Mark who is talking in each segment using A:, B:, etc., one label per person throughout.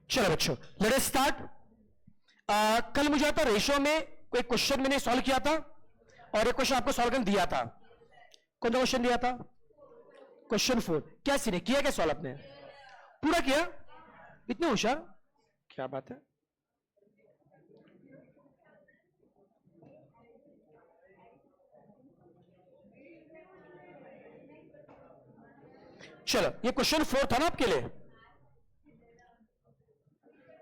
A: चलो बच्चों, let us start. कल मुझे आता रेशो में कोई क्वेश्चन मैंने सॉल्व किया था और एक क्वेश्चन आपको सॉल्व करके दिया था। कौन सा क्वेश्चन दिया था? क्वेश्चन 4। क्या सीने किया? क्या सॉल्व आपने पूरा किया? इतने होशियार, क्या बात है। चलो, ये क्वेश्चन 4 था ना आपके लिए।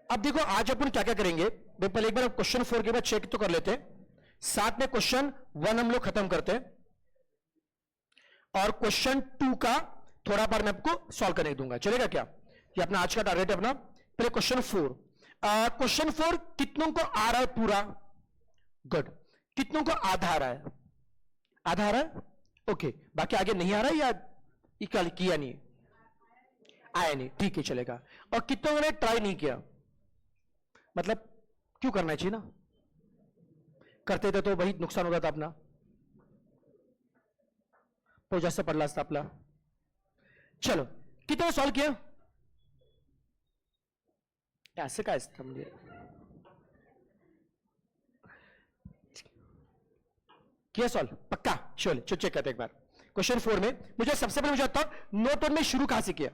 A: अब देखो आज अपन क्या क्या करेंगे। पहले एक बार क्वेश्चन 4 के बाद चेक तो कर लेते हैं, साथ में क्वेश्चन 1 हम लोग खत्म करते हैं और क्वेश्चन 2 का थोड़ा बार मैं आपको सॉल्व करने दूंगा। चलेगा क्या? ये अपना आज का टारगेट है अपना। पहले क्वेश्चन 4। क्वेश्चन 4 कितनों को आ रहा है पूरा? गुड। कितनों को आधा आ रहा है? आधा आ रहा है, ओके। बाकी आगे नहीं आ रहा है या किया नहीं? आया नहीं, ठीक है, चलेगा। और कितनों ने ट्राई नहीं किया? मतलब क्यों करना चाहिए ना, करते थे तो वही नुकसान होता था अपना, तो जैसे पडला असता आपला। चलो, कितने सॉल्व किया? ऐसे काय असतं म्हणजे किया सॉल्व? पक्का? चलो चेक करते एक बार। क्वेश्चन 4 में मुझे सबसे पहले मुझे आता नोट वन में शुरू कहां से किया?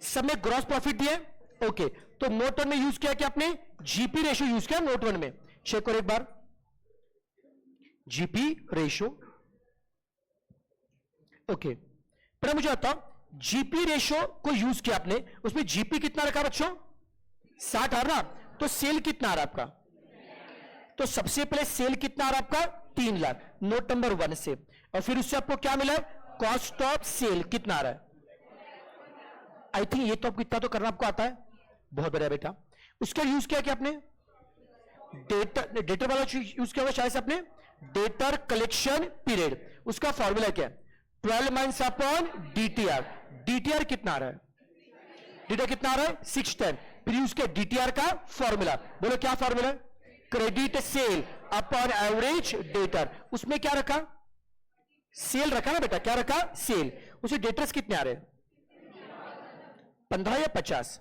A: सब में ग्रॉस प्रॉफिट दिया, ओके। तो नोट वन में यूज किया क्या आपने? जीपी रेशियो यूज किया नोट वन में। चेक करो एक बार, जीपी रेशियो, ओके। पर मुझे आता जीपी रेशियो को यूज किया आपने, उसमें जीपी कितना रखा बच्चों? 60 आ रहा। तो सेल कितना आ रहा आपका? तो सबसे पहले सेल कितना आ रहा आपका? 3 लाख, नोट नंबर 1 से। और फिर उससे आपको क्या मिला? कॉस्ट ऑफ सेल कितना आ रहा है? आई थिंक ये तो आपको इतना तो करना आपको आता है, बहुत बढ़िया बेटा। उसका यूज किया क्या आपने? डेटर वाला यूज किया हुआ शायद से आपने, डेटर कलेक्शन पीरियड। उसका फॉर्मूला क्या है? 12 मंथ्स अपॉन डीटीआर। डीटीआर कितना आ रहा है? डीटीआर कितना आ रहा है? 610। फिर यूज किया डीटीआर का फॉर्मूला, बोलो क्या फॉर्मूला है? Credit sale upon average debtor. उसमें क्या रखा? सेल रखा ना बेटा, क्या रखा? सेल। उसे डेटर्स कितने आ रहे हैं? 15 या 50?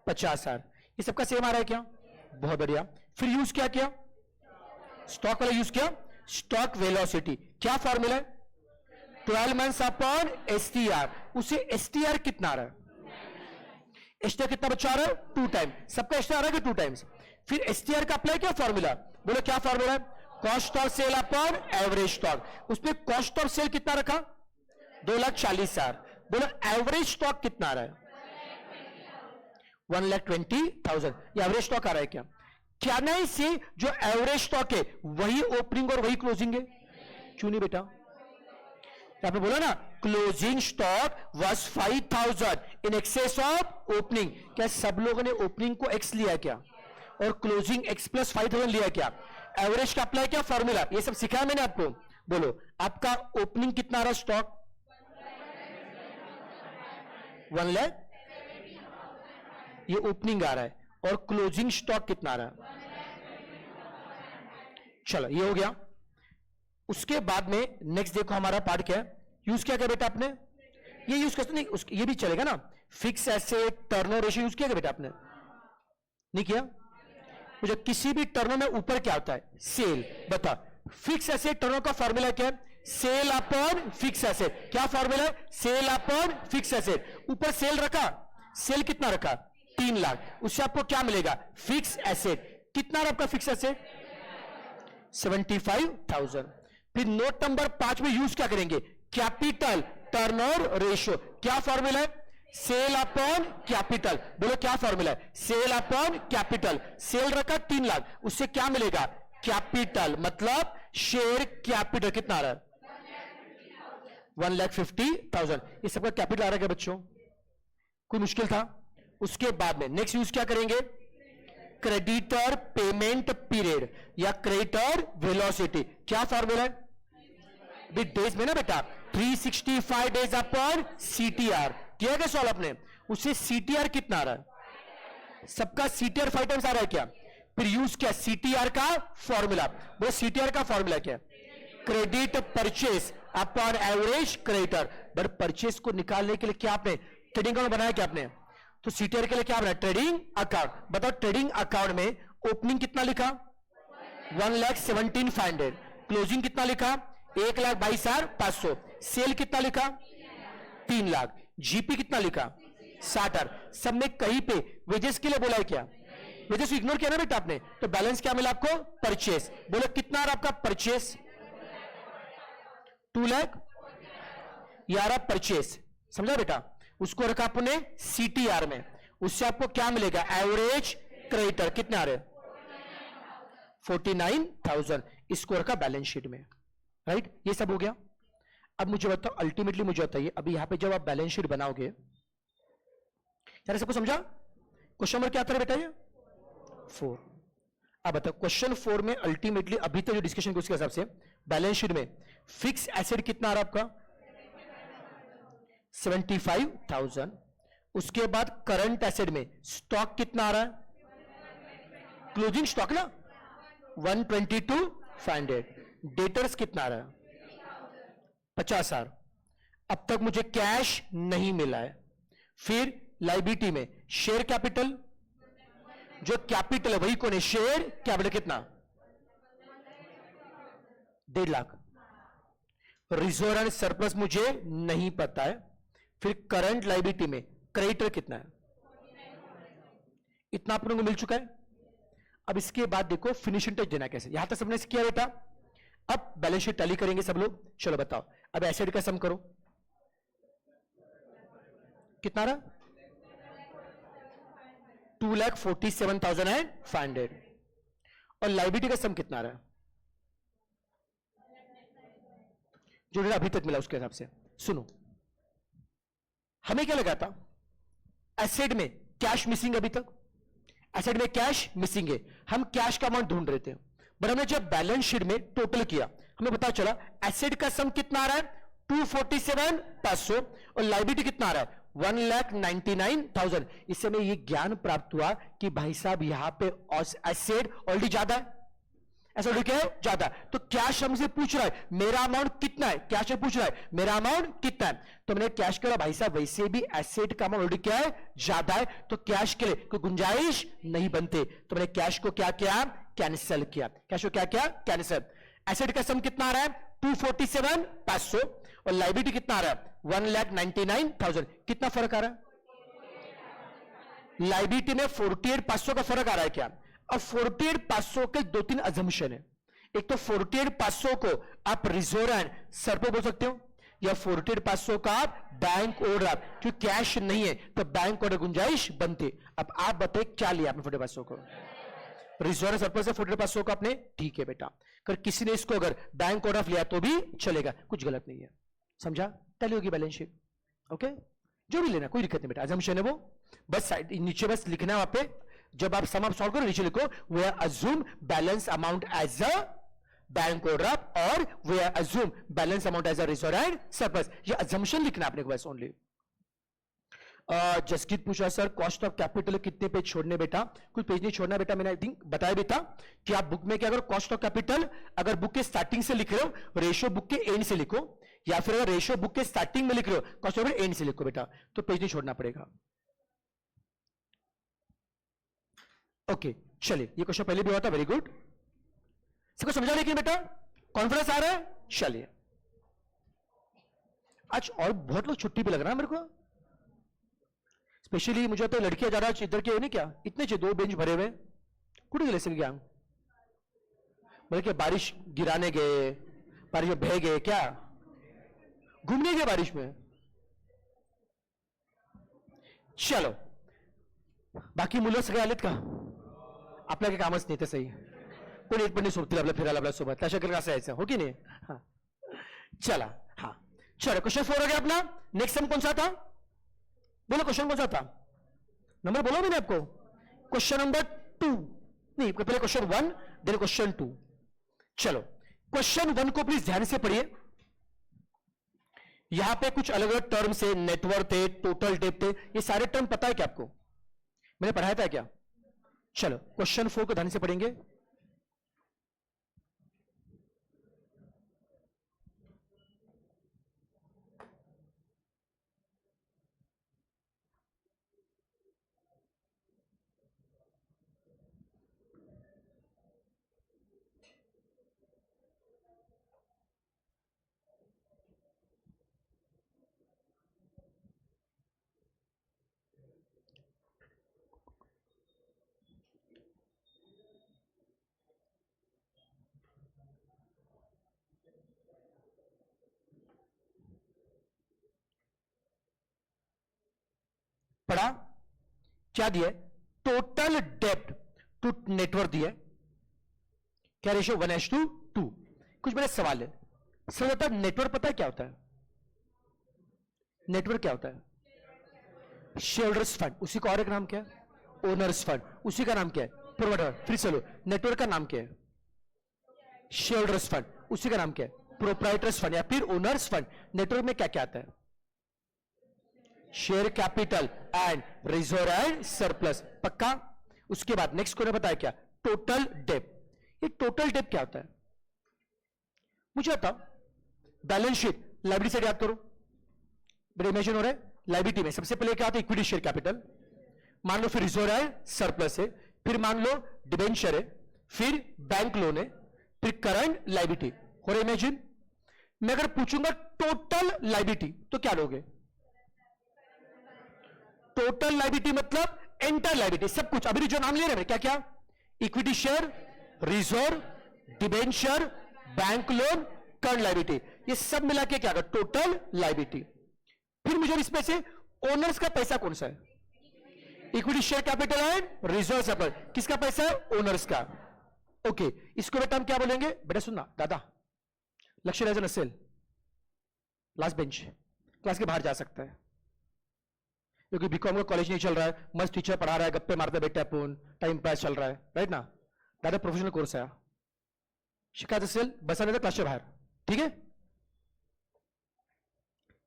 A: 50 आ। ये सबका सेम आ रहा है क्या? बहुत बढ़िया। फिर यूज क्या किया? स्टॉक वाला यूज किया, स्टॉक वेलोसिटी। क्या फॉर्मूला है? 12 मंथ्स अपॉन एसटीआर। उसे एसटीआर कितना आ रहा है? एसटीआर कितना बच्चा आ रहा है? 2 टाइम। सबका एसटीआर आ रहा है कि 2 टाइम्स? फिर एसटीआर का अप्लाई क्या फॉर्मूला? बोलो क्या फॉर्मूला है? Cost of sale upon average stock. उसमें कॉस्ट ऑफ सेल कितना रखा? 2,40,000। बोलो एवरेज स्टॉक कितना आ रहा है? 1,20,000। ये एवरेज स्टॉक आ रहा है क्या? क्या नहीं से जो एवरेज स्टॉक है वही ओपनिंग और वही क्लोजिंग है? क्यों नहीं बेटा? आपने बोला ना closing stock was 5,000 in excess of opening. क्या सब लोगों ने ओपनिंग को एक्स लिया क्या और क्लोजिंग एक्स प्लस 5,000 लिया क्या? एवरेज का अप्लाई क्या फॉर्मूला? ये सब सिखाया मैंने आपको। बोलो आपका ओपनिंग कितना आ रहा? स्टॉक 1 लाख, ये ओपनिंग आ रहा है, और क्लोजिंग स्टॉक कितना आ रहा है? चलो ये हो गया। उसके बाद में नेक्स्ट देखो हमारा पार्ट क्या है। यूज क्या किया बेटा आपने? ये यूज करते नहीं, ये भी चलेगा ना। Fix asset turnover ratio use किया बेटा आपने? नहीं किया? मुझे किसी भी टर्नो में ऊपर क्या होता है? सेल। बता फिक्स एसेट टर्नो का फॉर्मूला क्या है? Sale upon fix asset. क्या फॉर्मूला है? Sale upon fix asset. ऊपर सेल रखा, सेल कितना रखा? 3 लाख। उससे आपको क्या मिलेगा? फिक्स एसेट कितना रहा आपका? Fix asset 75,000। फिर नोट नंबर 5 में यूज क्या करेंगे? Capital turnover ratio. क्या फॉर्मूला है? Sale upon capital. बोलो क्या फॉर्मूला है? Sale upon capital. सेल रखा 3 लाख, उससे क्या मिलेगा? कैपिटल, मतलब शेयर कैपिटल कितना आ रहा है? 1,50,000। ये सबका कैपिटल आ रहा है बच्चों? कोई मुश्किल था? उसके बाद में नेक्स्ट यूज क्या करेंगे? क्रेडिटर पेमेंट पीरियड या क्रेडिटर वेलोसिटी। क्या फॉर्मूला है? डेज में ना बेटा, 365 डेज अपॉन सीटीआर। किया क्या सॉल्व आपने? उससे सीटीआर कितना आ रहा है? सबका सीटीआर 5 टाइम्स आ रहा है क्या? फिर यूज किया सीटीआर का फॉर्मूला। वो सीटीआर का फॉर्मूला क्या? Credit purchase upon average creditor. But purchase को निकालने के लिए क्या आपने ट्रेडिंग अकाउंट बनाया क्या आपने? तो सीटीआर के लिए क्या बना? Trading account. बताओ ट्रेडिंग अकाउंट में ओपनिंग कितना लिखा? 1,17,500। क्लोजिंग कितना लिखा? 1,22,500। सेल कितना लिखा? 3 लाख। जीपी कितना लिखा? 60,000। सब में कहीं पे वेजेस के लिए बोला है क्या? वेजेस इग्नोर किया ना बेटा आपने, तो बैलेंस क्या मिला आपको? परचेस। बोलो कितना रहा आपका परचेस? 2 लाख। यार परचेस समझा बेटा, उसको रखा आपने सीटीआर में, उससे आपको क्या मिलेगा? एवरेज क्रेडिटर कितने आ रहे? 49,000। इसको रखा बैलेंस शीट में, राइट? ये सब हो गया। अब मुझे बताओ, अल्टीमेटली मुझे बताइए, अभी यहां पे जब आप बैलेंस शीट बनाओगे, यार सबको समझा? क्वेश्चन नंबर क्या आता है बेटा? ये 4। अब बताओ क्वेश्चन 4 में अल्टीमेटली अभी तक जो डिस्कशन उसके हिसाब से बैलेंस शीट में फिक्स एसेट कितना आ रहा आपका? 75,000। उसके बाद करंट एसेट में स्टॉक कितना आ रहा है? क्लोजिंग स्टॉक ना 122,500। डेटर्स कितना आ रहा है? 50,000। अब तक मुझे कैश नहीं मिला है। फिर लाइबिलिटी में शेयर कैपिटल, जो कैपिटल है वही कौन है? शेयर कैपिटल कितना? 1.5 लाख। रिजर्व एंड सरप्लस मुझे नहीं पता है। फिर करंट लाइबिलिटी में क्रेडिटर कितना है? इतना आप लोगों को मिल चुका है। अब इसके बाद देखो फिनिशिंग टच देना कैसे। यहां तक सबने किया बेटा। अब बैलेंस शीट टैली करेंगे सब लोग। चलो बताओ, अब एसेट का सम करो। कितना रहा? 2,47,500। और लाइबिलिटी का सम कितना रहा? जो डेटा अभी तक मिला उसके हिसाब से सुनो। हमें क्या लगा था? एसेट में कैश मिसिंग, अभी तक एसेट में कैश मिसिंग है। हम कैश का अमाउंट ढूंढ रहे थे, बट हमने जब बैलेंस शीट में टोटल किया, हमें पता चला एसेट का सम कितना आ रहा है? 247,500। और लाइबिलिटी कितना आ रहा है? 1,99,000। इससे हमें ये ज्ञान प्राप्त हुआ कि भाई साहब यहां पे एसेट ऑलरेडी ज्यादा है, ऐसा क्या है? ज्यादा। तो कैश हमसे पूछ रहा है मेरा अमाउंट कितना है? कैश से पूछ रहा है मेरा अमाउंट कितना है। तो मैंने कैश करा, भाई साहब वैसे भी एसेट का अमाउंट ऑलरेडी क्या है? ज्यादा है, तो कैश के लिए कोई गुंजाइश नहीं बनते। तो मैंने कैश को क्या किया? कैंसिल किया। कैश को क्या किया? कैंसिल। एसेट का सम कितना आ रहा है? 247,500। और लाइबिलिटी कितना आ रहा है? 1,99,000। कितना फर्क आ रहा है? लाइबिलिटी में 48,500 का फर्क आ रहा है क्या? अब 48,500 के 2-3 अजम्पशन है। एक तो 48,500 को आप रिजर्व एंड सरप्लस बोल सकते हो, या 48,500 का आप बैंक ऑर्डर, क्योंकि कैश नहीं है तो बैंक ऑर्डर गुंजाइश बनती। अब आप बताइए क्या लिया आपने 48,500 को? रिजर्व सरप्लस से 48,500 को आपने, ठीक है बेटा। अगर किसी ने इसको अगर बैंक ऑर्डर लिया तो भी चलेगा, कुछ गलत नहीं है। समझा? टैली होगी बैलेंस शीट। ओके, जो भी लेना कोई दिक्कत नहीं बेटा, अजम्पशन है वो। बस नीचे बस लिखना है वहां पे, जब आप सम सॉल्व करो नीचे लिखो we are assume balance amount as a bank order और we are assume balance amount as a reserve and surplus. ये अजम्पशन लिखना आपने बस ओनली। जसकीत पूछा सर कॉस्ट ऑफ कैपिटल कितने पेज छोड़ने बेटा? कुछ पेज नहीं छोड़ना बेटा, मैंने आई थिंक बताया भी था कि आप बुक में क्या करो, कॉस्ट ऑफ कैपिटल अगर बुक के स्टार्टिंग से लिख रहे हो, रेशियो बुक के एंड से लिखो, या फिर अगर रेशियो बुक के स्टार्टिंग में लिख रहे हो, कॉस्ट ऑफ एंड से लिखो बेटा, तो पेज नहीं छोड़ना पड़ेगा। ओके चलिए, ये क्वेश्चन पहले भी हुआ था, वेरी गुड। सबको समझा लेकिन बेटा, कॉन्फिडेंस आ रहा है? चलिए, आज और बहुत लोग छुट्टी पे लग रहा है मेरे को, स्पेशली मुझे तो लड़कियां ज्यादा इधर के नहीं क्या, इतने चाहिए 2 बेंच भरे हुए, कुछ गए सभी क्या? बोले क्या बारिश गिराने गए, बारिश में बह गए क्या, घूमने गए बारिश में? चलो, बाकी मुलं सगळे आलेत का? आपल्या काही कामच नाही तसंही, कोणी एक पण नाही सोडतील आपल्या फिरायला आपल्या सोबत, तशा करके असं यायचं हो की नहीं? हाँ चला, हाँ चलो, क्वेश्चन 4 हो गया अपना। नेक्स्ट सम कौन सा था? बोलो क्वेश्चन कौन सा था? नंबर बोलो मैंने आपको, क्वेश्चन नंबर 2 नहीं, पहले क्वेश्चन 1 देन क्वेश्चन 2। चलो क्वेश्चन 1 को प्लीज ध्यान से पढ़िए। यहां पे कुछ अलग अलग टर्म्स है, नेटवर्थ है, टोटल डेप्थ है, ये सारे टर्म पता है क्या आपको? मैंने पढ़ाया था क्या? चलो क्वेश्चन 4 को ध्यान से पढ़ेंगे। बड़ा क्या दिया है, टोटल डेब्ट टू नेटवर्थ दिया है, क्या रेशियो 1:2। कुछ बड़े सवाल है, सर होता है नेटवर्क, पता है क्या होता है नेटवर्क, क्या होता है शेयरहोल्डर्स फंड, उसी का और एक नाम क्या है ओनर्स फंड, उसी का नाम क्या है प्रोवाइडर। फिर चलो नेटवर्क का नाम क्या है शेयरहोल्डर्स फंड, उसी का नाम क्या है प्रोप्राइटर्स फंड या फिर ओनर्स फंड। नेटवर्क में क्या क्या आता है, share capital and reserve and surplus, पक्का। उसके बाद नेक्स्ट को बताया क्या, टोटल डेब्ट। ये टोटल डेब्ट क्या होता है मुझे बताओ, बैलेंस शीट लायबिलिटी साइड याद करो, बड़े इमेजिन हो रहा है लायबिलिटी में सबसे पहले क्या होता है इक्विटी शेयर कैपिटल, मान लो फिर रिजर्व है सरप्लस है, फिर मान लो डिबेंचर है, फिर बैंक लोन है, फिर करंट लायबिलिटी हो रहा है इमेजिन। मैं अगर पूछूंगा टोटल लायबिलिटी तो क्या लोगे, टोटल लायबिलिटी मतलब एंटायर लायबिलिटी, सब कुछ अभी जो नाम ले रहे हैं क्या क्या, equity share, reserve, debenture, bank loan, current liability, ये सब मिला के क्या होगा टोटल लायबिलिटी। फिर मुझे इसमें से ओनर्स का पैसा कौन सा है, equity share capital and reserve supply, किसका पैसा है ओनर्स का। ओके इसको बेटा हम क्या बोलेंगे, बेटा सुनना दादा, Lakshya as an sale, last bench, class के बाहर जा सकता है क्योंकि बीकॉम का कॉलेज नहीं चल रहा है, मस्त टीचर पढ़ा रहा है, गप्पे मारते बैठे अपन, टाइम पास चल रहा है, राइट ना। दादा प्रोफेशनल कोर्स है, शिकायत सेल बसा नहीं क्लास से बाहर, ठीक है।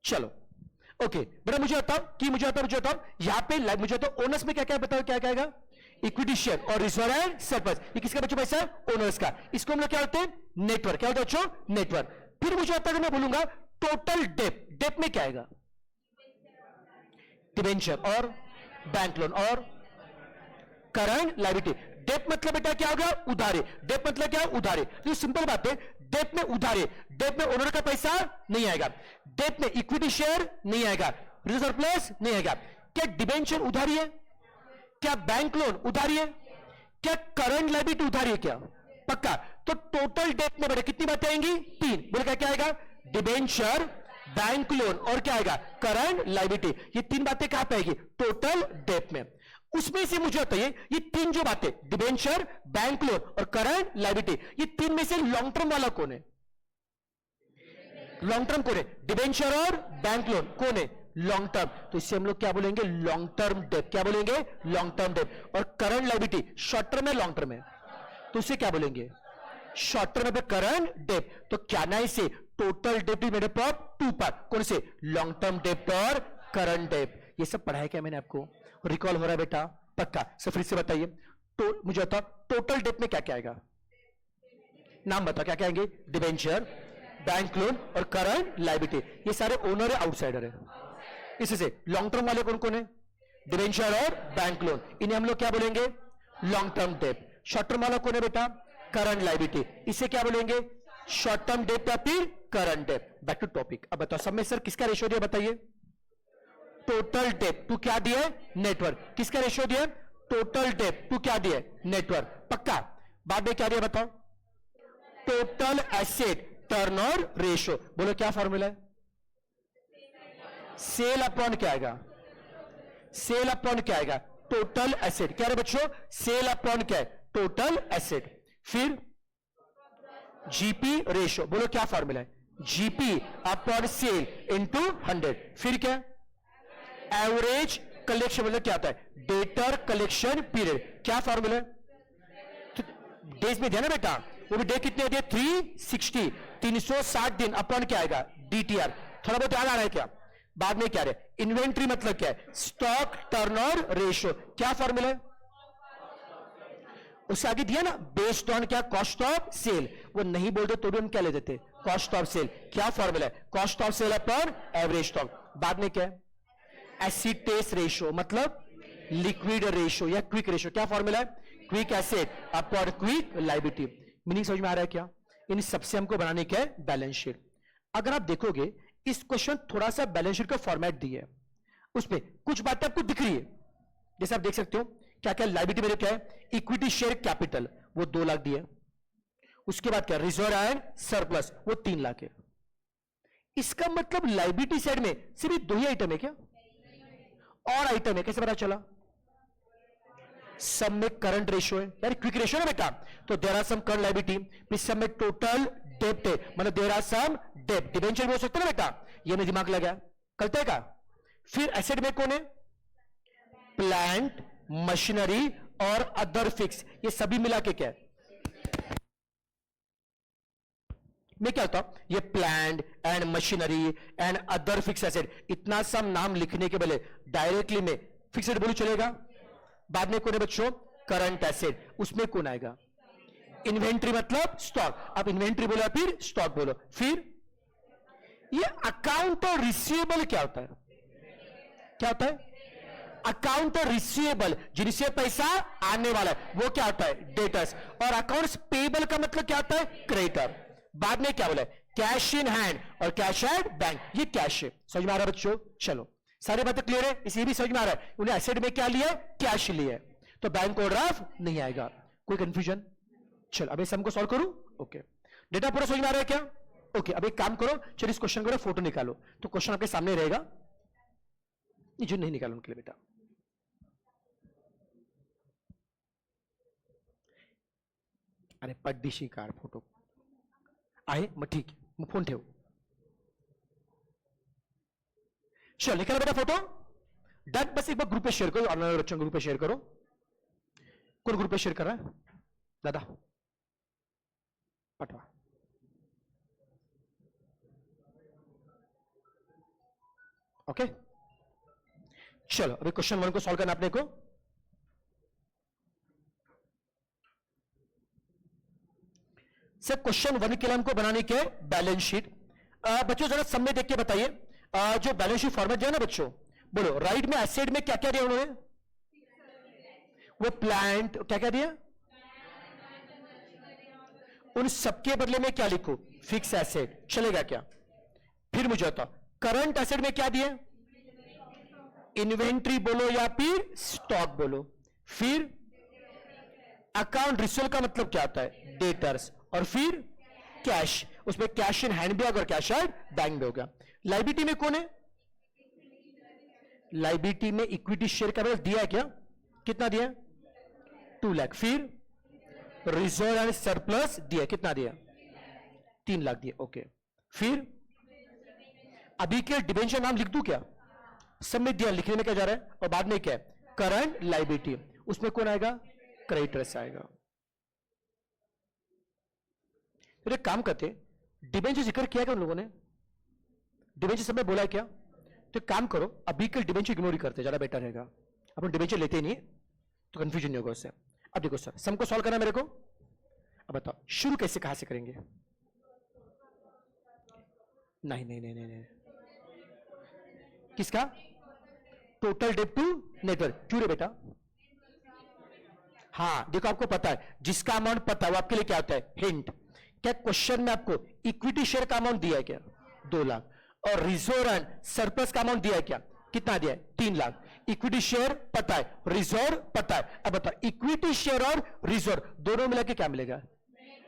A: चलो ओके बेटा मुझे बताओ यहां पे मुझे तो ओनर्स में क्या क्या बताओ, क्या क्या आएगा, इक्विटी शेयर और रिजर्व एंड सरप्लस, ये किसका बच्चों पैसा है ओनर्स का, इसको हम लोग क्या होते हैं नेटवर्क, क्या होता है बच्चों नेटवर्क। फिर मुझे आता है मैं बोलूंगा टोटल डेप, डेप में क्या आएगा डिबेंचर और बैंक लोन और करंट लायबिलिटी। डेप मतलब बेटा क्या होगा उधारे, डेप मतलब क्या उधारे, तो सिंपल बात है, डेप में उधारे, डेप में ओनर का पैसा नहीं आएगा, डेप में इक्विटी शेयर नहीं आएगा, रिजर्व सरप्लस नहीं आएगा। क्या डिबेंचर उधारी है, क्या बैंक लोन उधारी है, क्या करंट लायबिलिटी उधारी है, क्या पक्का। तो टोटल डेप में बेटा कितनी बातें आएंगी, तीन, बोले क्या क्या आएगा डिबेंचर, बैंक लोन और क्या आएगा करंट लायबिलिटी, ये तीन बातें कहां पे आएगी टोटल डेप में। उसमें से मुझे बताइए ये तीन जो बातें डिबेंचर, बैंक लोन और करंट लायबिलिटी, ये तीन में से लॉन्ग टर्म वाला कौन है, लॉन्ग टर्म कौन है, डिबेंचर और बैंक लोन कौन है लॉन्ग टर्म, तो इससे हम लोग क्या बोलेंगे लॉन्ग टर्म डेप, क्या बोलेंगे लॉन्ग टर्म डेप। और करंट लायबिलिटी शॉर्ट टर्म है लॉन्ग टर्म है, तो उसे क्या बोलेंगे शॉर्ट टर्म पे करंट डेप। तो क्या ना इसे total debt made up of two part, कौन से लॉन्ग टर्म डेप और करंट डेप। ये सब पढ़ाया क्या मैंने आपको, रिकॉल हो रहा है बेटा पक्का, सो फिर से बताइए तो मुझे बताओ टोटल डेप में क्या क्या आएगा, नाम बताओ क्या क्या आएंगे, डिबेंचर, बैंक लोन और करंट लायबिलिटी, ये सारे ओनर है आउटसाइडर है। इससे लॉन्ग टर्म वाले कौन कौन है डिबेंचर और बैंक लोन, इन्हें हम लोग क्या बोलेंगे long term debt. Short term वाला कौन है बेटा करंट लायबिलिटी, इसे क्या बोलेंगे शॉर्ट टर्म डेप या फिर current debt. Back to topic, अब बताओ सब में सर किसका रेशियो दिया बताइए, टोटल डेप टू क्या दिया नेटवर्क, किसका रेशियो दिया टोटल डेप टू क्या दिया नेटवर्क, पक्का। बाद में क्या दिया बताओ टोटल एसेट टर्नओवर रेशियो, बोलो क्या फॉर्मूला है, सेल अपॉन क्या आएगा, सेल अपॉन क्या आएगा टोटल एसेट, क्या है बच्चों सेल अपॉन क्या है टोटल एसेट। फिर जीपी रेशियो, बोलो क्या फॉर्मूला है, जीपी अपॉन सेल इनटू 100। फिर क्या एवरेज कलेक्शन, मतलब क्या आता है डेटर कलेक्शन पीरियड, क्या फॉर्मूला है, तो डेज में दिया ना बेटा, वो भी डे कितने दिए 360, 360 दिन अपॉन क्या आएगा डीटीआर, थोड़ा बहुत ध्यान आ रहा है क्या। बाद में क्या है इन्वेंट्री मतलब क्या है स्टॉक टर्नओवर रेशियो, क्या फॉर्मूला है, उससे आगे दिया ना बेस्ड ऑन क्या कॉस्ट ऑफ सेल, वो नहीं बोलते तो भी हम क्या ले देते कॉस्ट ऑफ सेल, क्या फॉर्मूला है cost of sale upon average stock. बाद में क्या है एसिटेस रेशियो मतलब लिक्विड रेशियो या क्विक रेशियो, क्या फॉर्मूला है quick asset upon quick liability. Meaning समझ में आ रहा है क्या, इन सबसे हमको बनाने क्या है बैलेंस शीट। अगर आप देखोगे इस क्वेश्चन थोड़ा सा बैलेंस शीट का फॉर्मेट दिया है, उसमें कुछ बातें आपको दिख रही है, जैसे आप देख सकते हो क्या क्या लायबिलिटी मेरे क्या है इक्विटी शेयर कैपिटल वो 2 लाख दिया, उसके बाद क्या रिजर्व एंड सरप्लस वो 3 लाख है। इसका मतलब लायबिलिटी साइड में सिर्फ 2 ही आइटम है क्या, और आइटम है, कैसे पता चला? सब में करंट रेशियो है यार, क्विक रेशियो ना बेटा, तो there are some current liability, फिर सब में टोटल डेब्ट है, मतलब देयर आर सम डेब्ट, डिबेंचर भी हो सकता है ना बेटा, ये में दिमाग लगा करते का। फिर एसेट में कौन है? प्लांट, मशीनरी और अदर फिक्स, ये सभी मिला के क्या है? मैं क्या होता हूं, ये plant and machinery and other fix asset, इतना सब नाम लिखने के बदले डायरेक्टली में फिक्स एसेट बोलूं चलेगा? बाद में कौन है बच्चों? करंट एसेट, उसमें कौन आएगा? इन्वेंट्री मतलब स्टॉक, अब इन्वेंट्री बोलो फिर स्टॉक बोलो। फिर ये अकाउंट और रिसीवेबल क्या होता है? क्या होता है? अकाउंट और रिसीवेबल, जिनसे पैसा आने वाला है वो क्या होता है? डेटर्स। और अकाउंट्स पेबल का मतलब क्या होता है? क्रेडिटर। बाद में क्या बोला? कैश इन हैंड और कैश एट बैंक, ये कैश है। समझ में आ रहा है बच्चों? चलो सारी बातें क्लियर है, इसे भी समझ में आ रहा है, उन्हें एसेट में क्या लिया? कैश लिया है, तो बैंक ओवरड्राफ्ट नहीं आएगा। कोई कंफ्यूजन? चलो अब इस सम को सॉल्व करूं। ओके, डेटा पूरा समझ में आ रहा है क्या? ओके, अब एक काम करो, चलो इस क्वेश्चन को फोटो निकालो, तो क्वेश्चन आपके सामने रहेगा, जो नहीं निकालो उनके लिए बेटा। अरे पड्डीशी कार फोटो आहे मग ठीक आहे, मग फोन ठेव। चलो निकालो बेटा फोटो, डन। बस एक बार ग्रुप पे शेयर करो, ऑनलाइन बच्चों ग्रुप पे शेयर करो। कौन ग्रुप पे शेयर कर रहा है? दादा पटवा। ओके चलो अभी क्वेश्चन 1 को सॉल्व करना अपने को। सर क्वेश्चन 1 के लिए हमको बनाने के बैलेंस शीट। बच्चों जरा सब में देख के बताइए, जो बैलेंस शीट फॉर्मेट दिया ना बच्चों, बोलो राइट में एसेट में क्या क्या दिया उन्होंने? वो प्लांट, क्या क्या दिया? उन सबके बदले में क्या लिखो? फिक्स एसेट, चलेगा क्या? फिर मुझे बताओ करंट एसेट में क्या दिया? इन्वेंट्री बोलो या फिर स्टॉक बोलो। फिर अकाउंट रिसीवेबल का मतलब क्या होता है? डेटर्स। और फिर कैश, उसमें कैश इन हैंड भी होगा और कैश एट बैंक भी होगा। लायबिलिटी में कौन है? लायबिलिटी में इक्विटी शेयर का दिया है क्या? कितना दिया? 2 लाख। फिर रिजर्व एंड सरप्लस दिया, कितना दिया? 3 लाख दिया। ओके, फिर अभी के डिबेंचर नाम लिख दूं क्या? सब में दिया, लिखने में क्या जा रहा है? और बाद में क्या है? करंट लायबिलिटी, उसमें कौन आएगा? क्रेडिटर्स आएगा। फिर एक काम करते, डिबेंचर जिक्र किया क्या उन लोगों ने? डिबेंचर सब में बोला है क्या? तो काम करो, अभी के डिबेंचर इग्नोर ही करते, ज्यादा बेटर रहेगा। अपन डिबेंचर लेते ही नहीं तो कंफ्यूजन नहीं होगा उससे। अब देखो सर, सम को सॉल्व करना मेरे को। अब बताओ शुरू कैसे, कहां से करेंगे? नहीं नहीं नहीं नहीं, नहीं। किसका? Total debt to network. क्यों रे बेटा? हाँ देखो, आपको पता है, जिसका अमाउंट पता है वो आपके लिए क्या होता है? हिंट। क्या क्वेश्चन में आपको इक्विटी शेयर का अमाउंट दिया है क्या? 2 लाख। और रिजर्व एंड सरप्लस का अमाउंट दिया है क्या? कितना दिया है? 3 लाख। इक्विटी शेयर पता है, रिजर्व पता है। अब बताओ इक्विटी शेयर और रिजर्व दोनों मिला के क्या मिलेगा?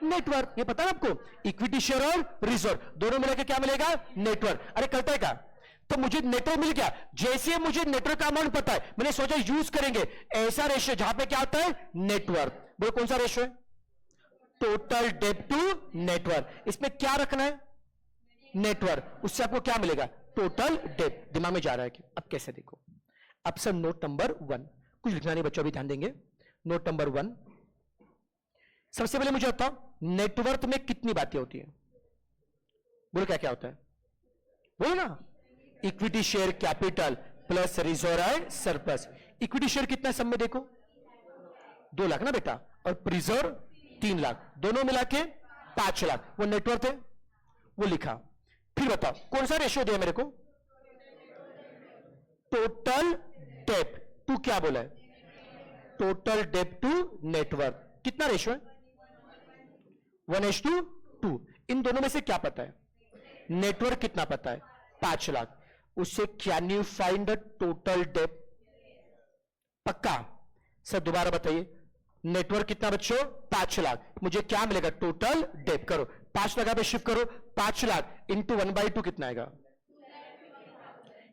A: नेटवर्क। ये पता है आपको, इक्विटी शेयर और रिजर्व दोनों मिला के क्या मिलेगा? नेटवर्क। अरे करता है क्या? तो मुझे नेटवर्क मिल गया। जैसे मुझे नेटवर्क का अमाउंट पता है, मैंने सोचा यूज करेंगे ऐसा रेशियो जहां पे क्या होता है? नेटवर्क। बोलो कौन सा रेशियो है? Total debt to network. इसमें क्या रखना है? नेटवर्क। उससे आपको क्या मिलेगा? Total debt. दिमाग में जा रहा है कि अब कैसे? देखो अब सर नोट नंबर 1, कुछ लिखना नहीं बच्चों, अभी ध्यान देंगे। नोट नंबर 1, सबसे पहले मुझे बताओ नेटवर्क में कितनी बातें होती है? बोलो क्या क्या होता है? बोलो ना। Equity share capital plus reserve and surplus. Equity share कितना सब में देखो? 2 लाख ना बेटा, और रिजर्व 3 लाख, दोनों मिला के 5 लाख। वो नेटवर्क है, वो लिखा। फिर बताओ कौन सा रेशियो दिया मेरे को? टोटल डेट टू, क्या बोला है? Total debt to network. कितना रेशियो है? 1:2। इन दोनों में से क्या पता है? नेटवर्क कितना पता है? 5 लाख। उससे can you find the total date? पक्का? सर दोबारा बताइए, नेटवर्क कितना बच्चों? 5 लाख। मुझे क्या मिलेगा? Total date. करो 5 लाख पे शिफ्ट करो, 5 लाख इंटू 1/2 कितना आएगा?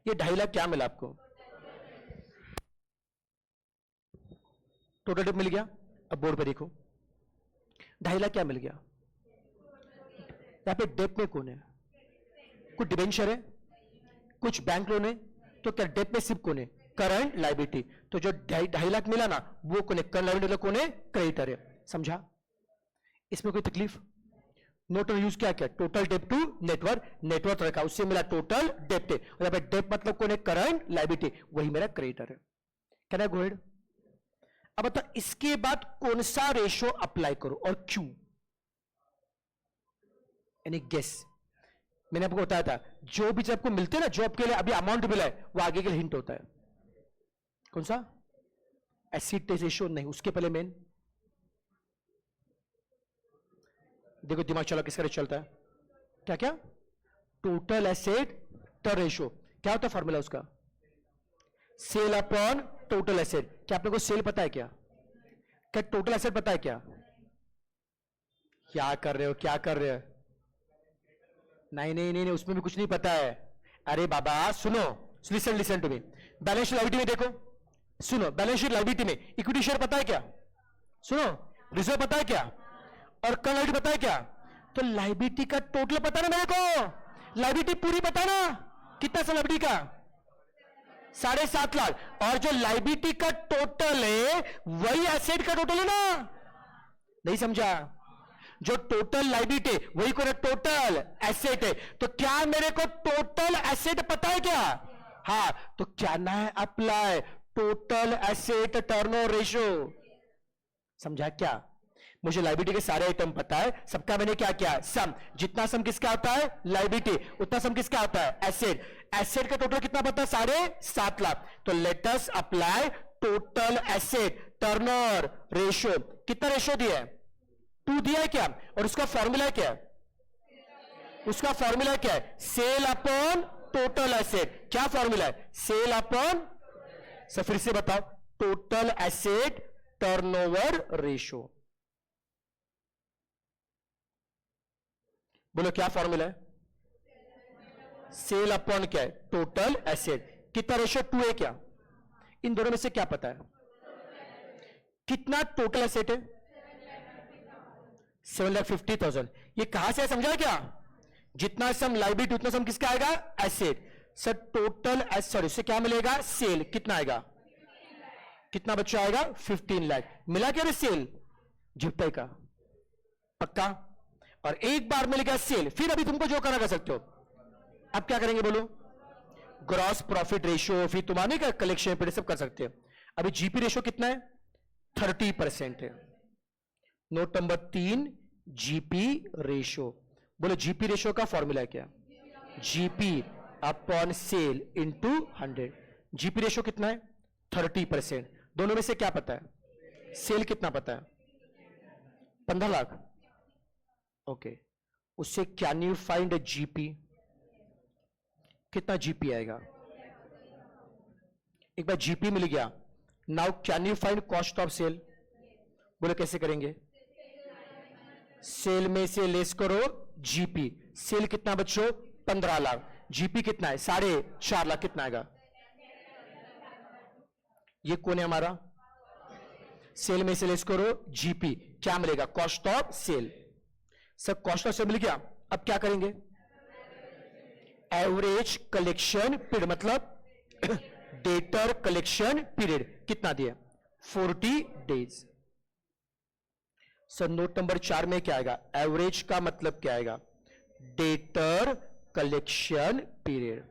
A: ये 2.5 लाख। क्या मिला आपको? टोटल डेट मिल गया। अब बोर्ड पे देखो 2.5 लाख क्या मिल गया। यहां पे डेट में कौन है? कुछ डिबेंचर है, कुछ बैंक लोन है, तो क्या डेट में सिर्फ कौन है? Current liability. तो जो 2.5 लाख मिला ना वो कौन है? करंट लायबिलिटी कौन है? क्रेडिटर है। समझा? इसमें कोई तकलीफ? नोट यूज क्या किया? Total debt to network, network रखा, उससे मिला टोटल डेट। और यहां पे डेट मतलब कौन है? करंट लायबिलिटी, वही मेरा क्रेडिटर है। Can I go ahead? अब बताओ इसके बाद कौन सा रेशो अप्लाई करो और क्यों? Any guess? मैंने आपको बताया था जो भी आपको मिलते हैं ना, जो आपके लिए अभी अमाउंट मिला है वो आगे के लिए हिंट होता है। कौन सा? एसिड टेस्ट रेशो नहीं, उसके पहले मेन देखो दिमाग चला किसका रेशो चलता है? क्या क्या? Total asset turn ratio. क्या होता है फॉर्मूला उसका? Sale upon total asset. क्या आपने को सेल पता है क्या? क्या टोटल एसेट पता है क्या? क्या कर रहे हो, क्या कर रहे हो? नहीं नहीं नहीं, उसमें भी कुछ नहीं पता है। अरे बाबा सुनो, listen listen to me. Balance sheet liability में देखो, सुनो बैलेंस शीट लायबिलिटी में इक्विटी शेयर पता है क्या? सुनो, रिजर्व पता है क्या? और करंट लायबिलिटी पता है क्या? तो लायबिलिटी का टोटल पता ना मेरे को, लायबिलिटी पूरी पता ना कितना सा लायबिलिटी का? 7.5 लाख। और जो लायबिलिटी का टोटल है वही एसेट का टोटल है ना? नहीं समझा? जो टोटल लायबिलिटी वही को टोटल एसेट है। तो क्या मेरे को टोटल एसेट पता है क्या? हाँ, तो क्या ना है? Apply total asset turnover ratio. समझा क्या? मुझे लायबिलिटी के सारे आइटम पता है, सबका मैंने क्या किया? सम। जितना सम किसका आता है? लायबिलिटी। उतना सम किसका आता है? एसेट। एसेट का टोटल कितना पता है? 7.5 लाख। तो let us apply total asset turnover ratio. कितना रेशो दिया है? 2 दिया है क्या? और उसका फॉर्मूला क्या है? उसका फॉर्मूला क्या है? Sale upon total asset. क्या फॉर्मूला है? Sale upon. सर फिर से बताओ, टोटल एसेट टर्नओवर रेशो। बोलो क्या फॉर्मूला है? सेल अपॉन क्या है? Total asset. कितना रेशो? 2 है क्या? इन दोनों में से क्या पता है? कितना टोटल एसेट है? 7,50,000। ये कहां से है समझा क्या? जितना सम लायबिलिटी उतना सम किसका आएगा? एसेट। सर टोटल सॉरी इससे क्या मिलेगा? सेल। कितना आएगा? कितना बच्चा आएगा? 15 लाख। मिला क्या रे सेल? झुट्टे का पक्का। और एक बार मिल गया सेल, फिर अभी तुमको जो करना कर सकते हो। अब क्या करेंगे बोलो? ग्रॉस प्रॉफिट रेशियो, फिर तुम्हारे का कलेक्शन पे सब कर सकते हैं। अभी जीपी रेशियो कितना है? 30% है। Note number 3, G P ratio. बोलो जीपी रेशियो का फॉर्मूला क्या? G P upon sale into 100। G P ratio कितना है? 30%। दोनों में से क्या पता है? सेल कितना पता है? 15 लाख। ओके, उससे कैन यू फाइंड जीपी? कितना जीपी आएगा? एक बार जीपी मिल गया, now can you find cost of sale? बोले कैसे करेंगे? सेल में से लेस करो जीपी। सेल कितना बच्चों? 15 लाख। जीपी कितना है? 4.5 लाख। कितना आएगा? ये कौन है हमारा? सेल में से लेस करो जीपी, क्या मिलेगा? Cost of sale. Sir cost of sale मिल गया, अब क्या करेंगे? एवरेज कलेक्शन पीरियड, मतलब डेटर कलेक्शन पीरियड कितना दिया? 40 डेज। सर नोट नंबर 4 में क्या आएगा? एवरेज का मतलब क्या आएगा? Debtor collection period.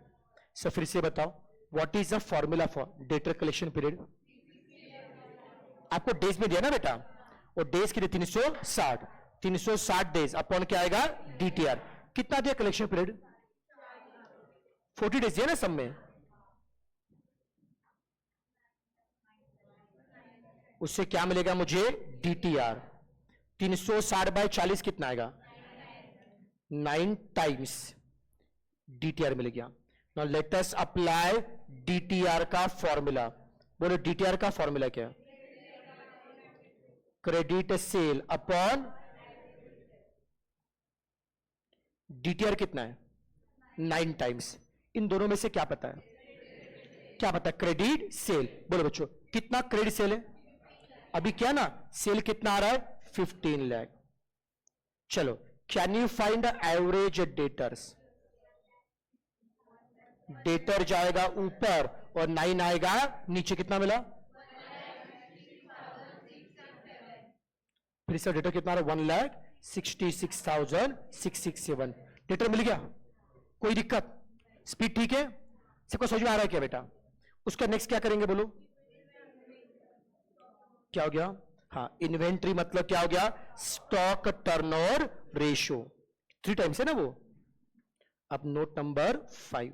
A: सर फिर से बताओ, what is the formula for debtor collection period? आपको डेज में दिया ना बेटा, और डेज के लिए 360। 360 डेज अपॉन क्या आएगा? डीटीआर। कितना दिया कलेक्शन पीरियड? 40 डेज दिया ना सब में। उससे क्या मिलेगा मुझे? डीटीआर। 360 बाय 40 कितना आएगा? 9 टाइम्स डीटीआर मिल गया। Now let us apply DTR का फॉर्मूला। बोलो डीटीआर का फॉर्मूला क्या? क्रेडिट सेल अपॉन डीटीआर कितना है? 9 टाइम्स। इन दोनों में से क्या पता है? क्या पता है? Credit sale. बोलो बच्चों कितना क्रेडिट सेल है? अभी क्या ना, सेल कितना आ रहा है, 15 लाख। चलो, can you find the average debtors? Debtor जाएगा ऊपर और 9 आएगा नीचे, कितना मिला? फिर इसका डेटर कितना आ रहा है, 1,66,667। डेटर मिल गया, कोई दिक्कत? स्पीड ठीक है, सबको समझ में आ रहा है क्या बेटा? उसका नेक्स्ट क्या करेंगे बोलो? क्या हो गया? हाँ, इन्वेंट्री मतलब क्या हो गया? Stock turnover ratio. 3 टाइम्स है ना वो। अब नोट नंबर 5,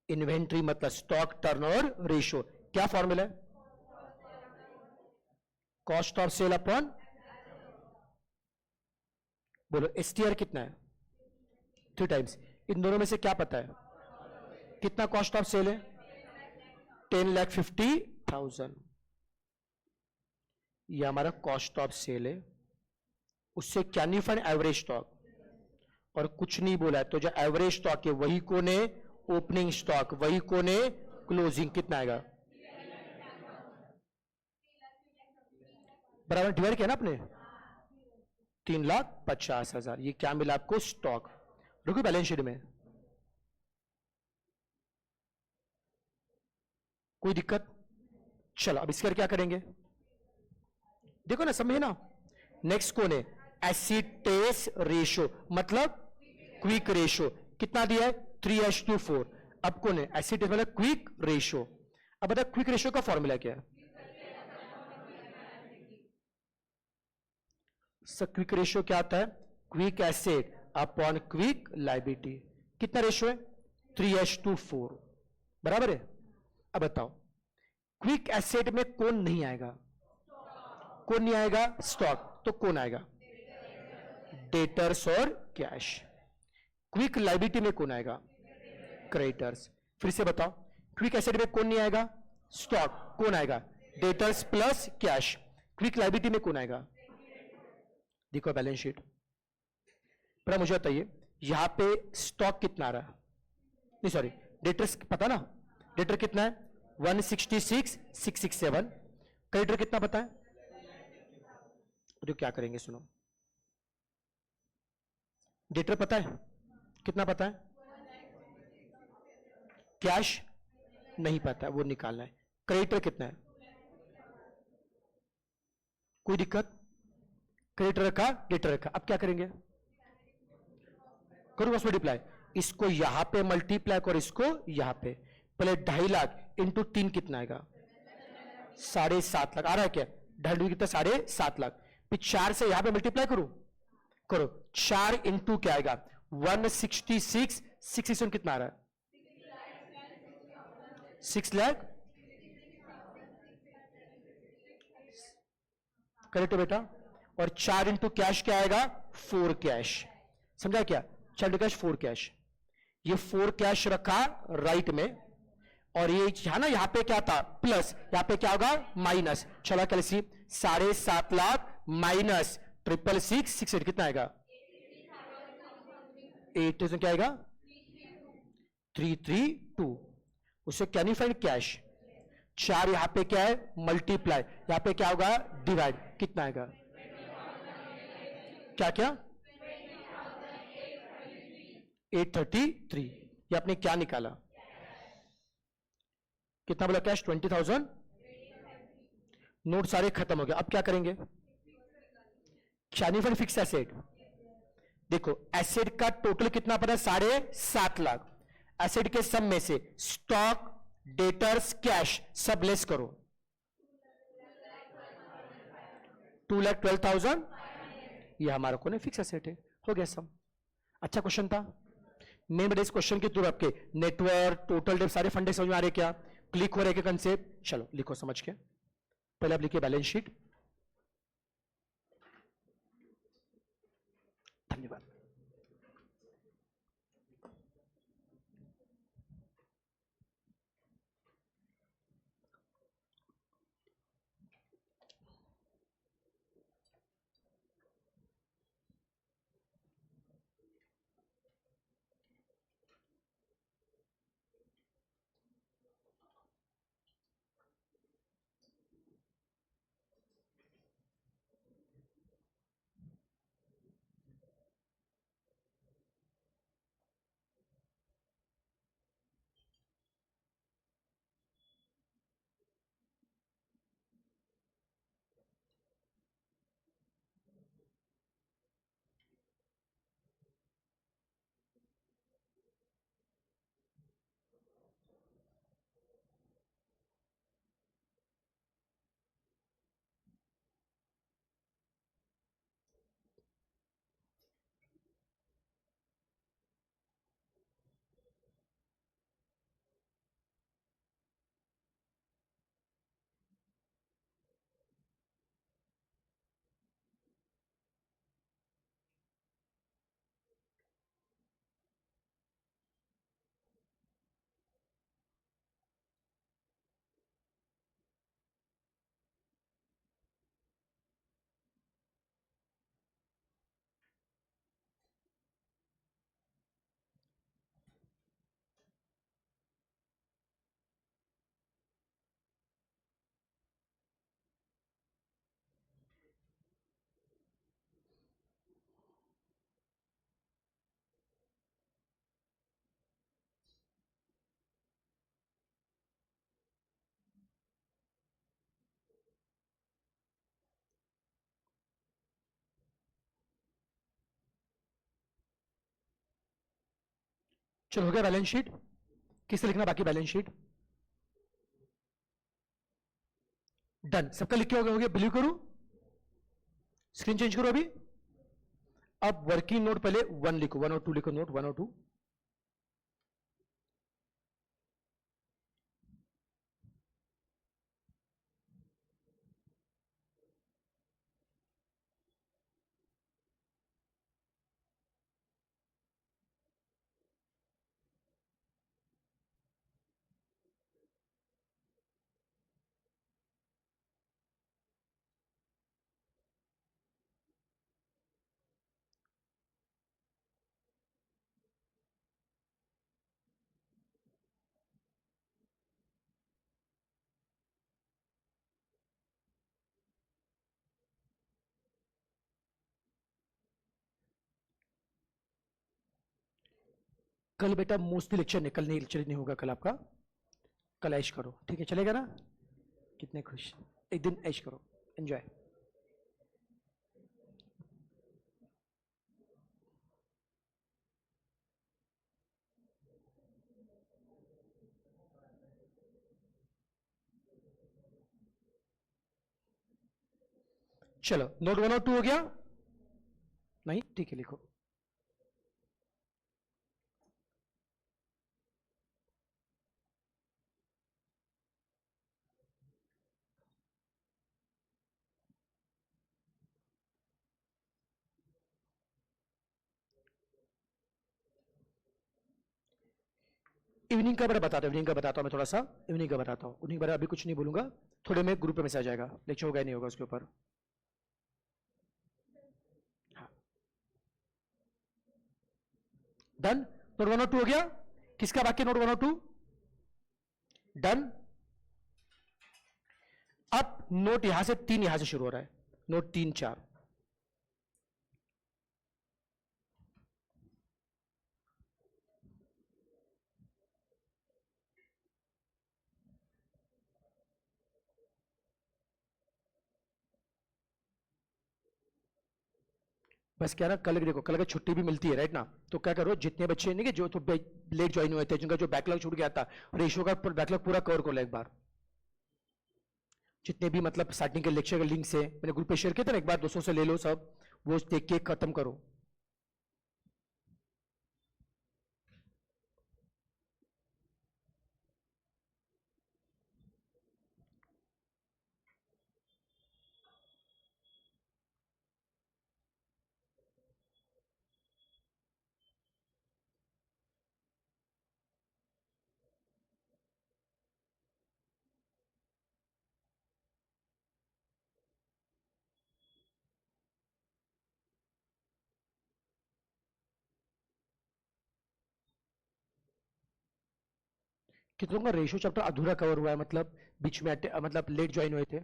A: इन्वेंट्री मतलब स्टॉक टर्नओवर रेशियो, क्या फॉर्मूला है? कॉस्ट ऑफ सेल अपॉन, बोलो एसटीआर कितना है? 3 टाइम्स। इन दोनों में से क्या पता है कितना कॉस्ट ऑफ सेल है? 10,50,000। ये हमारा कॉस्ट ऑफ सेल है। उससे क्या नहीं फाइंड एवरेज स्टॉक, और कुछ नहीं बोला है, तो जो एवरेज स्टॉक है वही कौन है? Opening stock. वही कौन है? क्लोजिंग। कितना आएगा? बराबर डिवाइड किया ना आपने, 3,50,000। ये क्या मिला आपको? स्टॉक। रुको बैलेंस शीट में, कोई दिक्कत? चलो अब इसका क्या करेंगे, देखो ना, समझे ना। नेक्स्ट कौन है? एसिटेस रेशियो मतलब क्विक रेशियो। कितना दिया है? 3:4। अब कौन है? एसिटेस मतलब क्विक रेशियो। अब बता, क्विक रेशियो का फॉर्मूला क्या है? सर क्विक रेशियो क्या आता है? Quick asset upon quick liability. कितना रेशियो है? 3:4। बराबर है। अब बताओ, क्विक एसेट में कौन नहीं आएगा? कौन नहीं आएगा? स्टॉक। तो कौन आएगा? डेटर्स और कैश। क्विक लाइबिलिटी में कौन आएगा? क्रेडिटर्स। फिर से बताओ, क्विक एसेट में कौन नहीं आएगा? स्टॉक। कौन आएगा? Debtors plus cash. Quick liability में कौन आएगा? देखो बैलेंस शीट पर, मुझे बताइए यहां पे स्टॉक कितना आ रहा है? नहीं सॉरी, डेटर्स पता ना, डेटर कितना है? 166,667। क्रेडिटर कितना पता है? तो क्या करेंगे सुनो, डेटर पता है कितना पता है? कैश नहीं पता है, वो निकालना है। क्रेडिटर कितना है? कोई दिक्कत? क्रेडिटर रखा, डेटर रखा। अब क्या करेंगे? करो बस मल्टीप्लाई। इसको यहां पे मल्टीप्लाई करो, इसको यहां पे। पहले 2.5 लाख इंटू 3 कितना आएगा? 7.5 लाख आ रहा है क्या? 2.5 कितना? 7.5 लाख। फिर 4 से यहां पे मल्टीप्लाई करो, करो 4 इंटू क्या आएगा? 166,667 कितना आ रहा है? 6 लाख। करेक्ट बेटा। और 4 इंटू कैश क्या आएगा? 4 कैश। समझा क्या? 4 इंटू कैश 4 कैश। ये 4 कैश रखा राइट में, और ये ना यहां पे क्या था? प्लस। यहां पे क्या होगा? माइनस। चला कैलसी, 7.5 लाख माइनस 666,600 कितना आएगा? 8,000 क्या आएगा? 332। उससे क्या नहीं फाइंड? कैश। 4 यहां पे क्या है? मल्टीप्लाई। यहां पे क्या होगा? डिवाइड। कितना आएगा? क्या क्या? 833। ये आपने क्या निकाला? कितना बोला? कैश 20,000। नोट सारे खत्म हो गए। अब क्या करेंगे? शानी फंड फिक्स एसेट। देखो एसेट का टोटल कितना पड़ा? 7.5 लाख। एसेट के सब में से स्टॉक, डेटर्स, कैश सब लेस करो। 2,12,000। ये हमारा कौन है? फिक्स एसेट है। हो गया सब। अच्छा क्वेश्चन था। मेन बड़े इस क्वेश्चन के थ्रू आपके नेटवर्क, टोटल डेट, सारे फंडे समझ में आ रहे क्या? क्लिक हो रहे क्या कंसेप्ट? चलो लिखो समझ के। पहले आप लिखिए बैलेंस शीट। धन्यवाद। चलो हो गया बैलेंस शीट, किससे लिखना बाकी बैलेंस शीट? डन, सबका लिख के हो गया, बिलीव करूं? स्क्रीन चेंज करो अभी। अब वर्किंग नोट पहले 1 लिखो, 1 और 2 लिखो, नोट 1 और 2। कल बेटा मोस्टली लेक्चर नहीं होगा कल आपका, कल ऐश करो, ठीक है, चलेगा ना? कितने खुश, एक दिन ऐश करो, एंजॉय। चलो नोट 1 और 2 हो गया? नहीं, ठीक है, लिखो। इवनिंग का बड़ा बताता हूँ, इवनिंग का बताता हूँ मैं, थोड़ा सा इवनिंग का बताता हूँ। इवनिंग का अभी कुछ नहीं बोलूंगा, थोड़े में ग्रुप पे मैसेज आ जाएगा, लेक्चर होगा नहीं होगा उसके ऊपर। डन, नोट 1 और 2 हो गया? किसका बाकी नोट 1 और 2? डन। अब नोट यहां से 3 यहां से शुरू हो रहा है, नोट 3 4। बस क्या ना, कल देखो, कल अगर छुट्टी भी मिलती है राइट ना, तो क्या करो, जितने बच्चे नहीं कि जो तो लेट ज्वाइन हुए थे, जिनका जो बैकलॉग छूट गया था, रेशियो का बैकलॉग पूरा कवर कर लो एक बार। जितने भी मतलब स्टार्टिंग के लेक्चर के लिंक से मैंने ग्रुप पे शेयर किया था ना, एक बार दोस्तों से ले लो सब, वो देख के खत्म करो। कितनों का रेशियो चैप्टर अधूरा कवर हुआ है, मतलब बीच में मतलब लेट ज्वाइन हुए थे,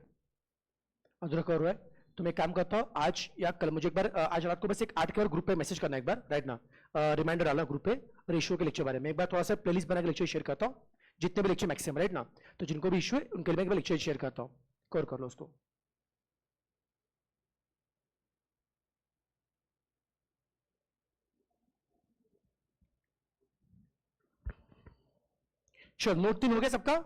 A: अधूरा कवर हुआ है? तो मैं एक काम करता हूँ, आज या कल मुझे एक बार आज रात को बस एक 8 के और ग्रुप पे मैसेज करना एक बार राइट ना, रिमाइंडर डालना ग्रुप पे रेशियो के लेक्चर बारे में, एक बार थोड़ा सा प्लेलिस्ट बना के लेक्चर शेयर करता हूँ, जितने भी लेक्चर मैक्सिमम राइट ना, तो जिनको भी इशू है उनके लिए मैं एक बार लेक्चर शेयर करता हूँ, कवर कर लो उसको। चलो नोट 3 हो गया सबका?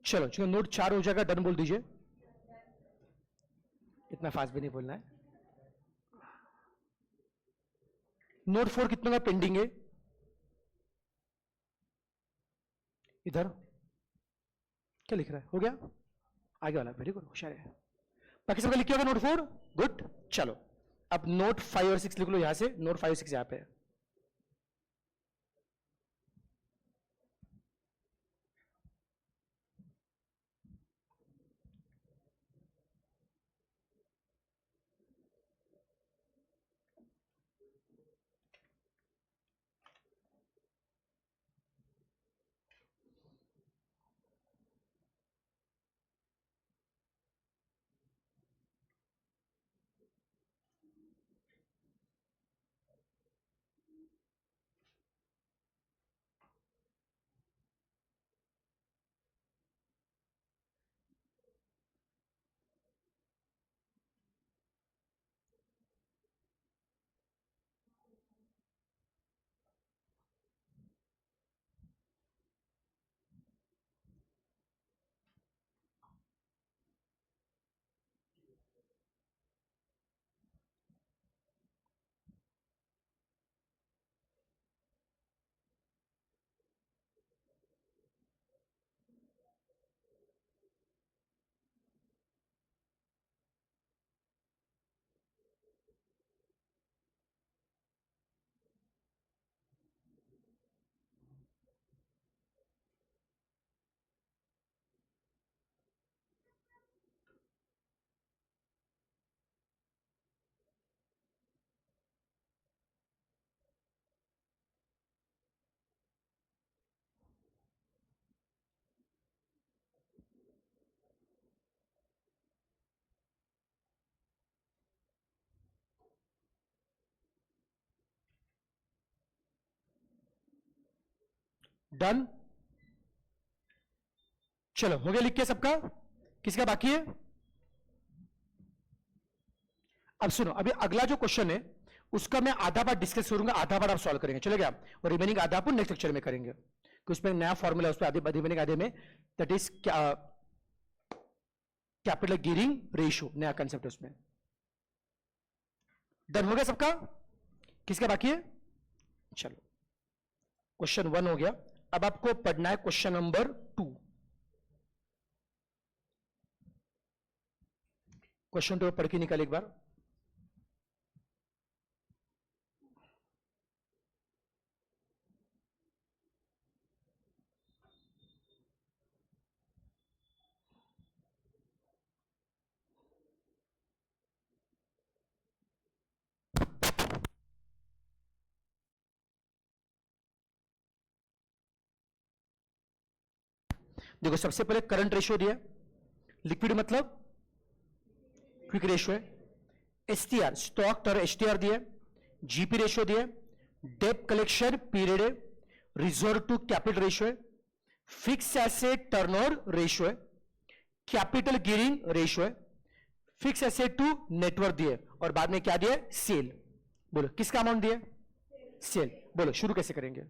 A: चलो चलो नोट 4 हो जाएगा, डन बोल दीजिए, इतना फास्ट भी नहीं बोलना है। नोट 4 कितना का पेंडिंग है? इधर क्या लिख रहा है? हो गया आगे वाला, वेरी गुड, होशियार है। बाकी सबका लिख के होगा नोट 4, गुड। चलो अब नोट 5 और 6 लिख लो यहां से, नोट 5 और 6 यहां पे है। डन, चलो हो गया लिख के सबका, किसका बाकी है? अब सुनो, अभी अगला जो क्वेश्चन है उसका मैं आधा पार्ट डिस्कस करूंगा, आधा पार्ट आप सॉल्व करेंगे, चलेगा? और रिमेनिंग आधा अपन नेक्स्ट लेक्चर में करेंगे, कि उसमें नया फॉर्मूला उस पर आधे रिमेनिंग आधे में, that is capital gearing ratio, नया कंसेप्ट उसमें। डन हो गया सबका? किसका बाकी है? चलो क्वेश्चन 1 हो गया, अब आपको पढ़ना है क्वेश्चन नंबर 2। क्वेश्चन 2 पढ़ के निकल एक बार। देखो सबसे पहले करंट रेशियो दिया, लिक्विड मतलब क्विक रेशियो है, एसटीआर स्टॉक टर्न एसटीआर दिया, जीपी रेशियो दिया, डेट कलेक्शन पीरियड है, रिजर्व टू कैपिटल रेशियो है, फिक्स एसेट टर्नओवर रेशियो है, कैपिटल गियरिंग रेशियो है, फिक्स एसेट टू नेटवर्क दिए, और बाद में क्या दिया? सेल। बोलो किसका अमाउंट दिया? सेल। बोलो शुरू कैसे करेंगे?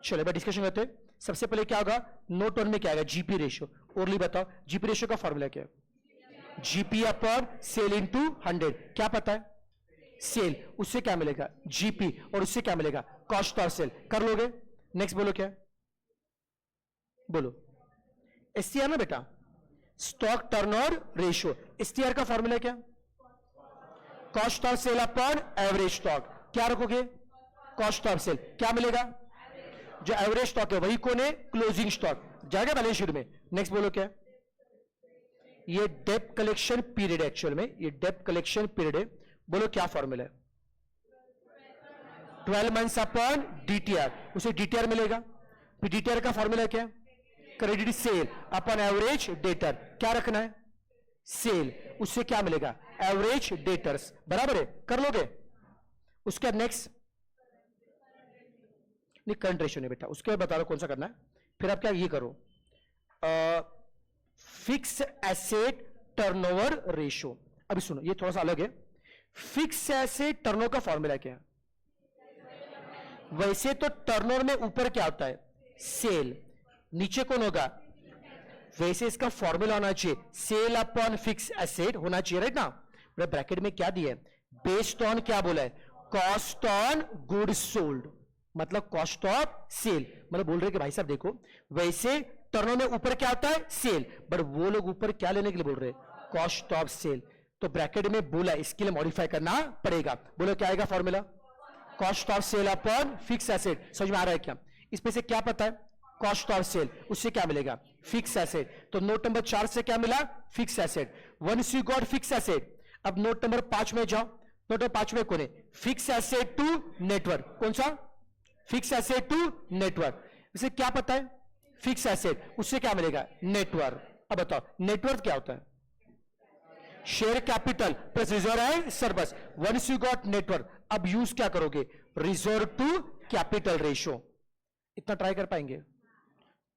A: चलो एक बार डिस्कशन करते हैं। सबसे पहले क्या होगा? नोट वन में क्या आएगा? G P ratio. ओरली बताओ जीपी रेशियो का फॉर्मूला क्या है? G P upon sale into 100। क्या पता है? सेल, उससे क्या मिलेगा? जीपी, और उससे क्या मिलेगा? Cost of sale. कर लोगे? नेक्स्ट बोलो क्या? बोलो एसटीआर ना बेटा, स्टॉक टर्नओवर रेशियो। एसटीआर का फॉर्मूला क्या? Cost of sale upon average stock. क्या रखोगे? Cost of sale. क्या मिलेगा? जो एवरेज स्टॉक है वही कौन है? Closing stock. जाएगा बैलेंस शीट में। नेक्स्ट बोलो क्या? ये डेब्ट कलेक्शन पीरियड है, एक्चुअल में ये डेब्ट कलेक्शन पीरियड है। बोलो क्या फॉर्मूला है? 12 मंथ्स अपॉन डीटीआर, उसे डीटीआर मिलेगा। फिर डीटीआर का फॉर्मूला क्या? Credit sale upon average debtor. क्या रखना है? सेल, उससे क्या मिलेगा? Average debtors. बराबर है? कर लोगे? उसके बाद नेक्स्ट नहीं, करंट रेशियो नहीं बेटा, उसके बाद बता दो कौन सा करना है। फिर आप क्या ये करो, फिक्स एसेट टर्नओवर रेशियो। अभी सुनो ये थोड़ा सा अलग है। फिक्स एसेट टर्नओवर का फॉर्मूला क्या है? वैसे तो टर्नओवर में ऊपर क्या होता है? सेल, नीचे कौन होगा? वैसे इसका फॉर्मूला होना चाहिए सेल अपॉन फिक्स एसेट होना चाहिए, राइट ना? ब्रैकेट में क्या दिया है? बेस्ड ऑन क्या बोला है? Cost on goods sold. मतलब कॉस्ट ऑफ सेल। मतलब बोल रहे कि भाई साहब देखो, वैसे टर्नओवर में ऊपर क्या आता है, सेल, बट वो लोग ऊपर क्या लेने के लिए बोल रहे हैं, कॉस्ट ऑफ सेल। तो ब्रैकेट में बोला, इसके लिए मॉडिफाई करना पड़ेगा। बोलो क्या आएगा formula, cost of sale upon fix asset. समझ में आ रहा है क्या? इसमें से क्या पता है, कॉस्ट ऑफ सेल, उससे क्या मिलेगा, फिक्स एसेट। तो नोट नंबर 4 से क्या मिला, fix asset. Once you got fix asset, अब नोट नंबर 5 में जाओ। नोट नंबर 5 में कौन है, फिक्स एसेट टू नेटवर्क। कौन सा, फिक्स एसेट टू नेटवर्क। इसे क्या पता है, फिक्स एसेट, उससे क्या मिलेगा, नेटवर्क। अब बताओ नेटवर्क क्या होता है, share capital plus reserve and surplus. Once you got network, अब यूज क्या करोगे, रिजर्व टू कैपिटल रेशियो। इतना ट्राई कर पाएंगे,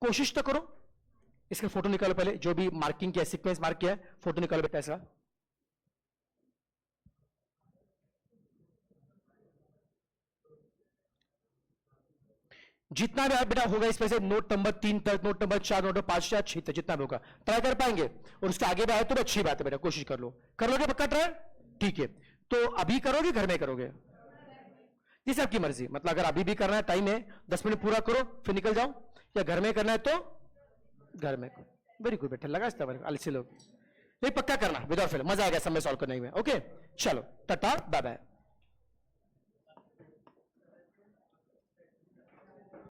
A: कोशिश तो करो। इसका फोटो निकालो पहले, जो भी मार्किंग किया, सीक्वेंस मार्क किया है, फोटो निकालो बेटा ऐसा। जितना भी बेटा होगा इसमें से नोट नंबर 3 तक, नोट नंबर 4, नोट नंबर 5 या 6 तक, जितना भी होगा ट्राई कर पाएंगे। और उसके आगे भी आए तो अच्छी बात है बेटा, कोशिश कर लो। कर लोगे पक्का ट्राई, ठीक है। तो अभी करोगे घर में करोगे, जैसे आपकी मर्जी। मतलब अगर अभी भी करना है, टाइम है, 10 मिनट पूरा करो फिर निकल जाओ, या घर में करना है तो घर में करो। वेरी गुड बेटा, लगा इसका अलग से लोग, ये पक्का करना विदाउट फेल, मजा आएगा समय सॉल्व करने में। ओके चलो, टाटा बाय बाय।